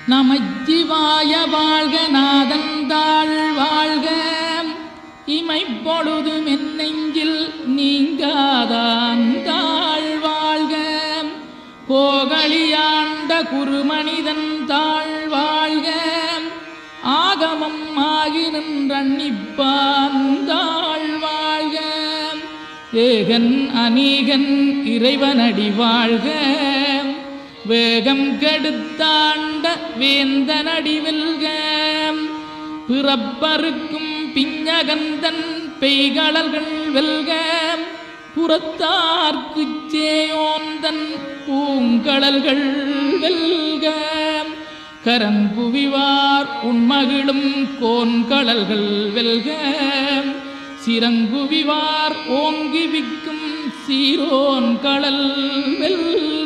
நமச்சிவாய வாழ்க நாதந்தாள் வாழ்க இமைப்பொழுதும் என் நெஞ்சில் நீங்காதாந்தாள் வாழ்க கோகலியாண்ட குருமனிதன் தாழ் வாழ்க ஆகமம் ஆகி நின்றன்னிப்பாந்தாள் வாழ்க ஏகன் அநீகன் இறைவனடி வாழ்க வேகம் கெடுத்தாண்ட வேந்தனடி வெல்க பிறப்பருக்கும் பிஞகந்தன் பெய்களர்கள் வெல்க புறத்தார்க்குச் சேயோந்தன் பூங்கடல்கள் வெல்க கரங்குவிவார் உண்மகிழும் கோன்கடல்கள் வெல்க சிறங்குவிவார் ஓங்கி விக்கும் சீரோன் கடல் வெல்க.